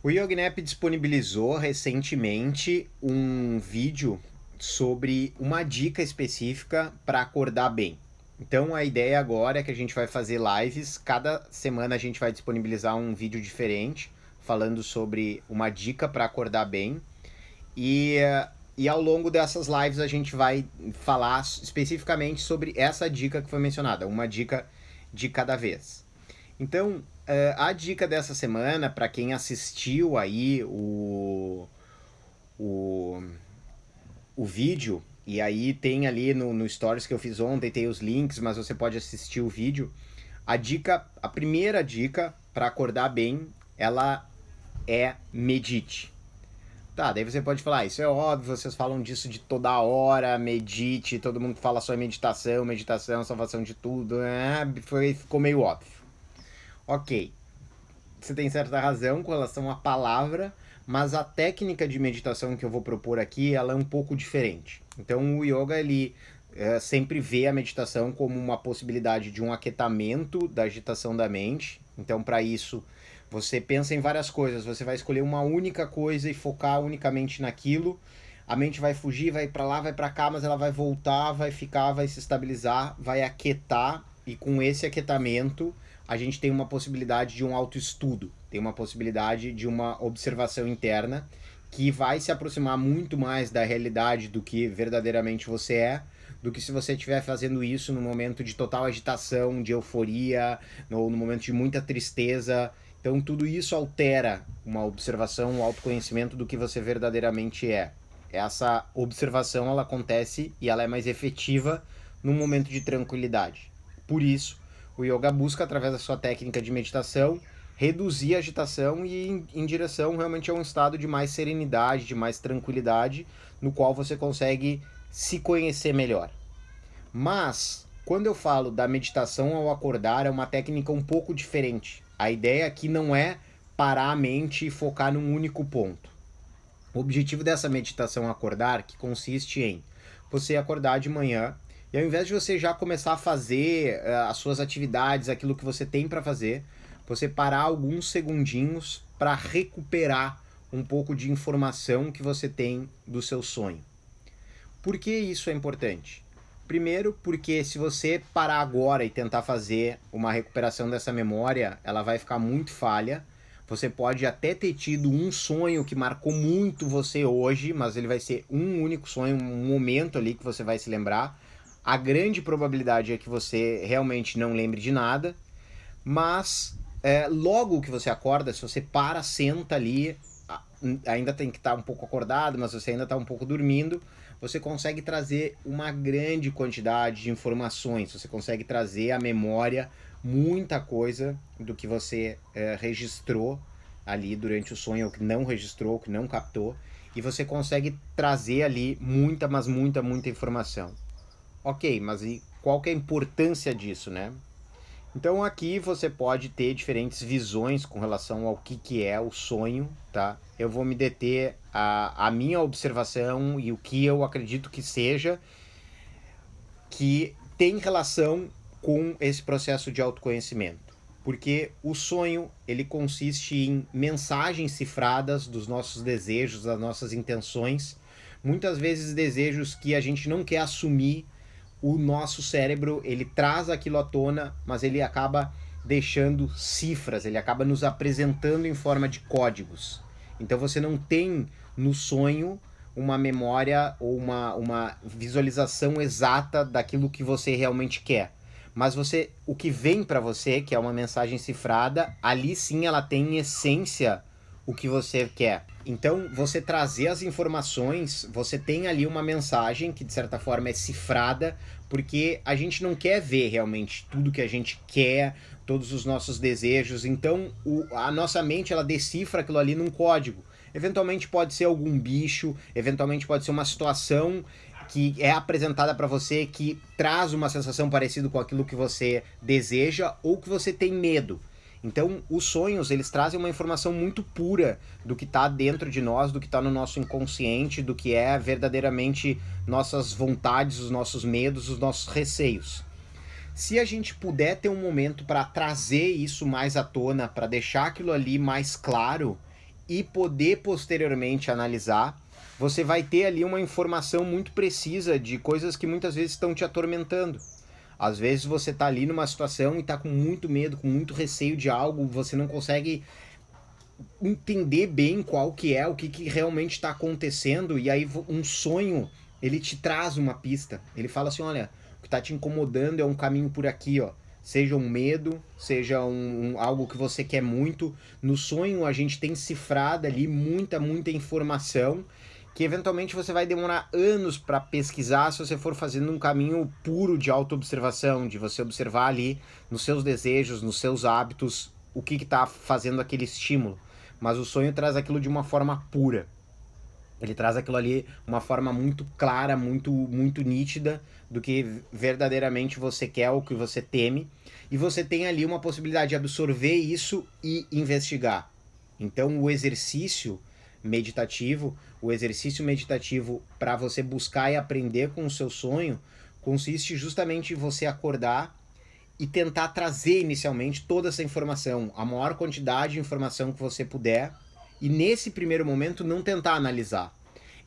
O YogiNap disponibilizou recentemente um vídeo sobre uma dica específica para acordar bem. Então a ideia agora é que a gente vai fazer lives, cada semana a gente vai disponibilizar um vídeo diferente falando sobre uma dica para acordar bem e, e ao longo dessas lives a gente vai falar especificamente sobre essa dica que foi mencionada, uma dica de cada vez. Então, a dica dessa semana, para quem assistiu aí o, o vídeo, e aí tem ali no Stories que eu fiz ontem, tem os links, mas você pode assistir o vídeo. A primeira dica para acordar bem, ela é medite. Tá, daí você pode falar, isso é óbvio, vocês falam disso de toda hora, medite, todo mundo fala só em meditação, meditação, salvação de tudo, ficou meio óbvio. Ok, você tem certa razão com relação à palavra, mas a técnica de meditação que eu vou propor aqui, ela é um pouco diferente. Então o yoga, ele sempre vê a meditação como uma possibilidade de um aquietamento da agitação da mente. Então, para isso, você pensa em várias coisas, você vai escolher uma única coisa e focar unicamente naquilo. A mente vai fugir, vai para lá, vai para cá, mas ela vai voltar, vai ficar, vai se estabilizar, vai aquietar, e com esse aquietamento a gente tem uma possibilidade de um autoestudo, tem uma possibilidade de uma observação interna que vai se aproximar muito mais da realidade do que verdadeiramente você é, do que se você estiver fazendo isso no momento de total agitação, de euforia, ou no momento de muita tristeza. Então tudo isso altera uma observação, um autoconhecimento do que você verdadeiramente é. Essa observação, ela acontece e ela é mais efetiva num momento de tranquilidade. Por isso, o yoga busca, através da sua técnica de meditação, reduzir a agitação e ir em direção realmente a um estado de mais serenidade, de mais tranquilidade, no qual você consegue se conhecer melhor. Mas, quando eu falo da meditação ao acordar, é uma técnica um pouco diferente. A ideia aqui não é parar a mente e focar num único ponto. O objetivo dessa meditação ao acordar, que consiste em você acordar de manhã e ao invés de você já começar a fazer as suas atividades, aquilo que você tem para fazer, você parar alguns segundinhos para recuperar um pouco de informação que você tem do seu sonho. Por que isso é importante? Primeiro, porque se você parar agora e tentar fazer uma recuperação dessa memória, ela vai ficar muito falha. Você pode até ter tido um sonho que marcou muito você hoje, mas ele vai ser um único sonho, um momento ali que você vai se lembrar. A grande probabilidade é que você realmente não lembre de nada, mas logo que você acorda, se você para, senta ali, ainda tem que estar um pouco acordado, mas você ainda está um pouco dormindo, você consegue trazer uma grande quantidade de informações, você consegue trazer à memória muita coisa do que você registrou ali durante o sonho, ou que não registrou, ou que não captou, e você consegue trazer ali muita, mas muita, muita informação. Ok, mas e qual que é a importância disso, né? Então aqui você pode ter diferentes visões com relação ao que é o sonho, tá? Eu vou me deter a minha observação e o que eu acredito que seja, que tem relação com esse processo de autoconhecimento. Porque o sonho, ele consiste em mensagens cifradas dos nossos desejos, das nossas intenções, muitas vezes desejos que a gente não quer assumir. O nosso cérebro, ele traz aquilo à tona, mas ele acaba deixando cifras, ele acaba nos apresentando em forma de códigos. Então você não tem no sonho uma memória ou uma visualização exata daquilo que você realmente quer. Mas você, o que vem para você, que é uma mensagem cifrada, ali sim ela tem em essência o que você quer. Então, você trazer as informações, você tem ali uma mensagem que de certa forma é cifrada, porque a gente não quer ver realmente tudo que a gente quer, todos os nossos desejos. Então, a nossa mente, ela decifra aquilo ali num código. Eventualmente pode ser algum bicho, eventualmente pode ser uma situação que é apresentada para você que traz uma sensação parecida com aquilo que você deseja ou que você tem medo. Então, os sonhos, eles trazem uma informação muito pura do que está dentro de nós, do que está no nosso inconsciente, do que é verdadeiramente nossas vontades, os nossos medos, os nossos receios. Se a gente puder ter um momento para trazer isso mais à tona, para deixar aquilo ali mais claro, e poder posteriormente analisar, você vai ter ali uma informação muito precisa de coisas que muitas vezes estão te atormentando. Às vezes você tá ali numa situação e tá com muito medo, com muito receio de algo, você não consegue entender bem qual que é, o que realmente está acontecendo, e aí um sonho, ele te traz uma pista. Ele fala assim, olha, o que está te incomodando é um caminho por aqui, ó. Seja um medo, seja algo que você quer muito. No sonho a gente tem cifrada ali muita informação que eventualmente você vai demorar anos para pesquisar se você for fazendo um caminho puro de autoobservação, de você observar ali nos seus desejos, nos seus hábitos, o que está fazendo aquele estímulo. Mas o sonho traz aquilo de uma forma pura. Ele traz aquilo ali uma forma muito clara, muito nítida do que verdadeiramente você quer, o que você teme. E você tem ali uma possibilidade de absorver isso e investigar. Então o exercício meditativo para você buscar e aprender com o seu sonho, consiste justamente em você acordar e tentar trazer inicialmente toda essa informação, a maior quantidade de informação que você puder, e nesse primeiro momento não tentar analisar.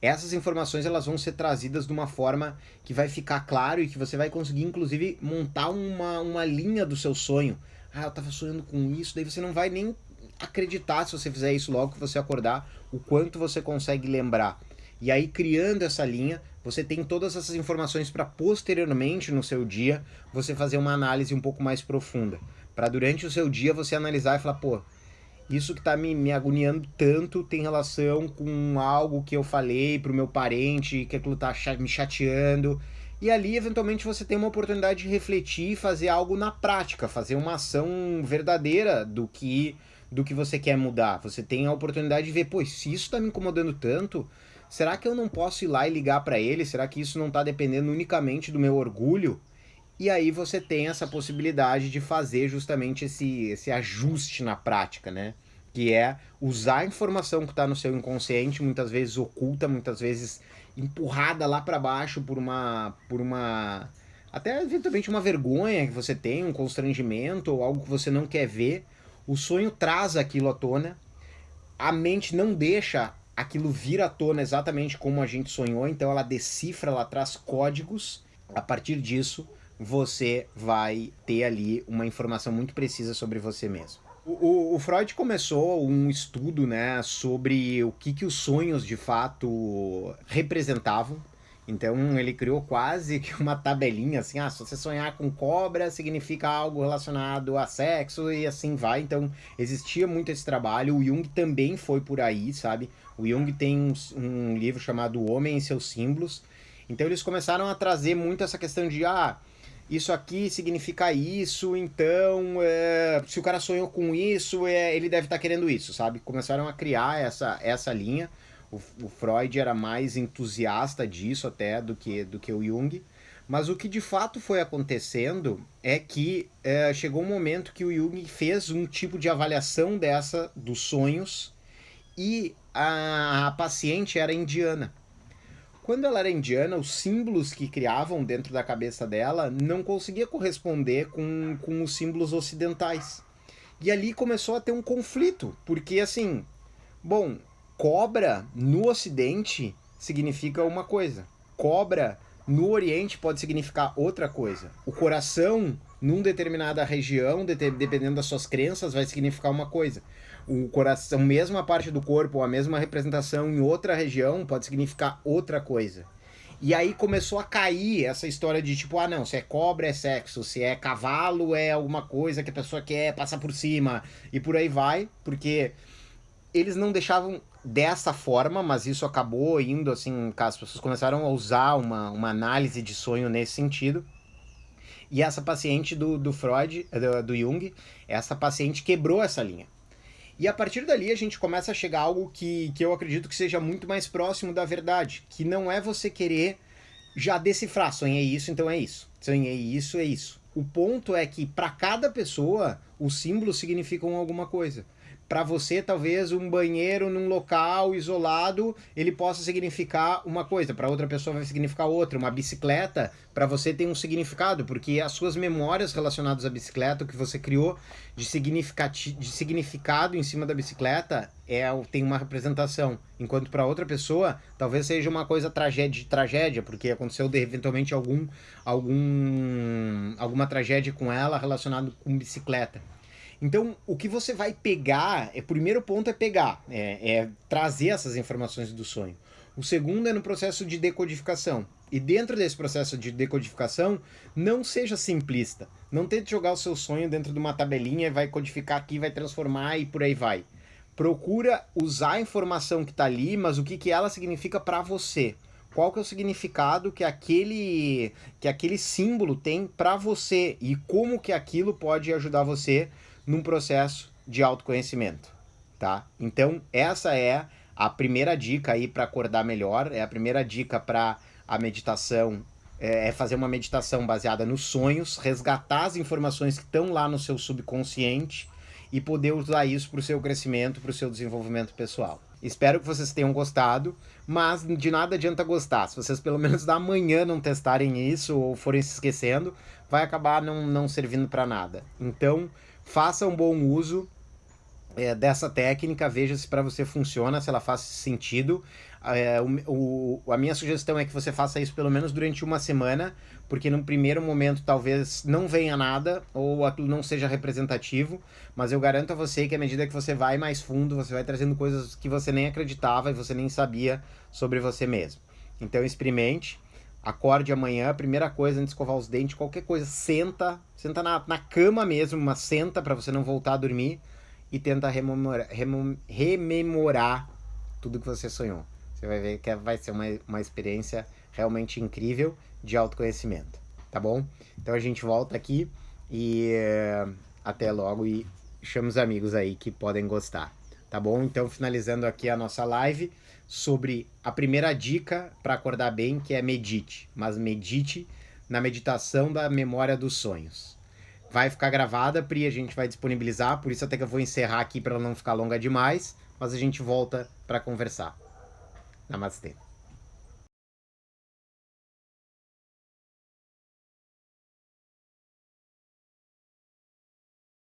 Essas informações elas vão ser trazidas de uma forma que vai ficar claro e que você vai conseguir inclusive montar uma linha do seu sonho. Ah, eu tava sonhando com isso, daí você não vai nem acreditar se você fizer isso logo que você acordar, o quanto você consegue lembrar. E aí, criando essa linha, você tem todas essas informações para posteriormente no seu dia você fazer uma análise um pouco mais profunda. Para durante o seu dia você analisar e falar, pô, isso que tá me agoniando tanto tem relação com algo que eu falei pro meu parente, que aquilo tá me chateando. E ali, eventualmente, você tem uma oportunidade de refletir e fazer algo na prática, fazer uma ação verdadeira do que você quer mudar. Você tem a oportunidade de ver, pô, se isso tá me incomodando tanto, será que eu não posso ir lá e ligar para ele? Será que isso não tá dependendo unicamente do meu orgulho? E aí você tem essa possibilidade de fazer justamente esse ajuste na prática, né? Que é usar a informação que está no seu inconsciente, muitas vezes oculta, muitas vezes empurrada lá para baixo por uma até eventualmente uma vergonha que você tem, um constrangimento ou algo que você não quer ver. O sonho traz aquilo à tona, a mente não deixa aquilo vir à tona exatamente como a gente sonhou, então ela decifra, ela traz códigos. A partir disso, você vai ter ali uma informação muito precisa sobre você mesmo. O Freud começou um estudo, né, sobre o que os sonhos de fato representavam. Então ele criou quase que uma tabelinha assim, se você sonhar com cobra significa algo relacionado a sexo e assim vai. Então existia muito esse trabalho, o Jung também foi por aí, sabe? O Jung tem um livro chamado O Homem e Seus Símbolos. Então eles começaram a trazer muito essa questão de isso aqui significa isso, então se o cara sonhou com isso, ele deve estar querendo isso, sabe? Começaram a criar essa linha. O Freud era mais entusiasta disso até do que o Jung. Mas o que de fato foi acontecendo é que chegou um momento que o Jung fez um tipo de avaliação dos sonhos e a paciente era indiana. Quando ela era indiana, os símbolos que criavam dentro da cabeça dela não conseguia corresponder com os símbolos ocidentais. E ali começou a ter um conflito, porque assim, bom, cobra no ocidente significa uma coisa, cobra no oriente pode significar outra coisa. O coração, numa determinada região, dependendo das suas crenças, vai significar uma coisa. O coração, mesma parte do corpo, a mesma representação em outra região, pode significar outra coisa. E aí começou a cair essa história de tipo, não, se é cobra é sexo, se é cavalo é alguma coisa que a pessoa quer passar por cima, e por aí vai, porque eles não deixavam dessa forma, mas isso acabou indo assim, as pessoas começaram a usar uma análise de sonho nesse sentido. E essa paciente do Freud, do Jung, essa paciente quebrou essa linha. E a partir dali a gente começa a chegar a algo que eu acredito que seja muito mais próximo da verdade, que não é você querer já decifrar, sonhei isso, então é isso. Sonhei isso, é isso. O ponto é que para cada pessoa os símbolos significam alguma coisa. para você, talvez um banheiro num local isolado, ele possa significar uma coisa, para outra pessoa vai significar outra. Uma bicicleta, para você tem um significado, porque as suas memórias relacionadas à bicicleta, o que você criou de significado em cima da bicicleta, tem uma representação. Enquanto para outra pessoa, talvez seja uma coisa tragédia, porque aconteceu eventualmente alguma tragédia com ela relacionada com bicicleta. Então, o que você vai pegar, o primeiro ponto é pegar, trazer essas informações do sonho. O segundo é no processo de decodificação. E dentro desse processo de decodificação, não seja simplista. Não tente jogar o seu sonho dentro de uma tabelinha e vai codificar aqui, vai transformar e por aí vai. Procura usar a informação que está ali, mas o que ela significa para você. Qual que é o significado que aquele símbolo tem para você e como que aquilo pode ajudar você num processo de autoconhecimento, tá? Então, essa é a primeira dica aí para acordar melhor, é a primeira dica para a meditação, é fazer uma meditação baseada nos sonhos, resgatar as informações que estão lá no seu subconsciente e poder usar isso para o seu crescimento, para o seu desenvolvimento pessoal. Espero que vocês tenham gostado, mas de nada adianta gostar. Se vocês pelo menos da manhã não testarem isso ou forem se esquecendo, vai acabar não servindo para nada. Então, faça um bom uso dessa técnica, veja se para você funciona, se ela faz sentido. A minha sugestão é que você faça isso pelo menos durante uma semana, porque no primeiro momento talvez não venha nada ou aquilo não seja representativo, mas eu garanto a você que à medida que você vai mais fundo, você vai trazendo coisas que você nem acreditava e você nem sabia sobre você mesmo. Então experimente, acorde amanhã, a primeira coisa antes de escovar os dentes, qualquer coisa, senta na cama mesmo, mas senta para você não voltar a dormir e tenta rememorar tudo que você sonhou. Você vai ver que vai ser uma experiência realmente incrível de autoconhecimento, tá bom? Então a gente volta aqui e até logo e chama os amigos aí que podem gostar, tá bom? Então finalizando aqui a nossa live sobre a primeira dica para acordar bem, que é medite, mas medite na meditação da memória dos sonhos. Vai ficar gravada, Pri, a gente vai disponibilizar, por isso até que eu vou encerrar aqui para ela não ficar longa demais, mas a gente volta para conversar. Namastê.